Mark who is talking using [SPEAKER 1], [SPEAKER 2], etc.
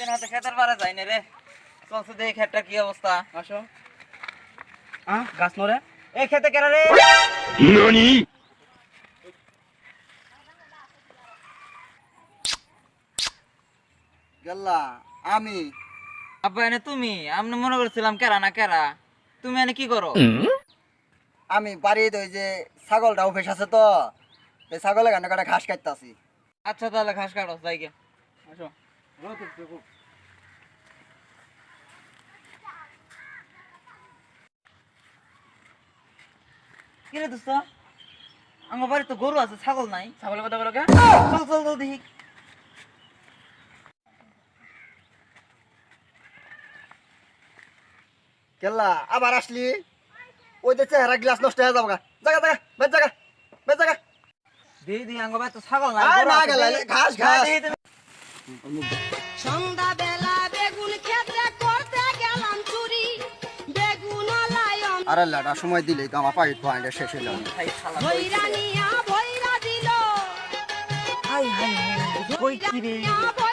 [SPEAKER 1] অনেকদিন হতে খেতের পারে যাই না রে। চলছে দেখি খেতটা কি অবস্থা।
[SPEAKER 2] আসো গাছ নরে
[SPEAKER 1] এই খেতে কেন রে?
[SPEAKER 3] গেল্লা আমি
[SPEAKER 1] আব্বা এনে তুমি? আমি মনে করছিলাম কেরা না কেরা। তুমি এনে কি করো?
[SPEAKER 3] আমি বাড়িতে ওই যে ছাগলটা অভ্যেস আছে তো এই ছাগলের কানে কাটা ঘাস কাটতাছি।
[SPEAKER 1] আচ্ছা তাহলে ঘাস কাটো যাই গে।
[SPEAKER 2] আসো রোদ উঠছে খুব।
[SPEAKER 1] কি রে দোস্ত? আমার বাড়ি তো গরু আছে, ছাগল নাই।
[SPEAKER 2] ছাগলের কথা বলো কে?
[SPEAKER 1] চল চল চল দেখি।
[SPEAKER 3] গেল্লা আবার আসলি ওই যে চেহারা গ্লাস নষ্ট হয়ে যাবো গা। জায়গা জায়গা বেশ জায়গা বেশ জায়গা
[SPEAKER 1] দিই দিই আমার বাড়ি তো ছাগল নাই।
[SPEAKER 3] আয়
[SPEAKER 1] গরু
[SPEAKER 3] না
[SPEAKER 1] আছে,
[SPEAKER 3] গেলা,
[SPEAKER 1] দিই।
[SPEAKER 3] ঘাস,
[SPEAKER 1] হ্যাঁ,
[SPEAKER 3] ঘাস।
[SPEAKER 1] দিই তুমি।
[SPEAKER 4] সন্ধ্যাবেলা বেগুন ক্ষেত্রে করতে গেলাম চুরি বেগুন লায়ন
[SPEAKER 3] আরে লাডা সময় দিলেই তো আমার পাইট পয়েন্ট শেষ হইল।
[SPEAKER 1] হাই শালা,
[SPEAKER 4] ভৈরা নিয়া ভৈরা দিল
[SPEAKER 1] হাই হাই হাই, কই কি রে?
[SPEAKER 4] ভৈরা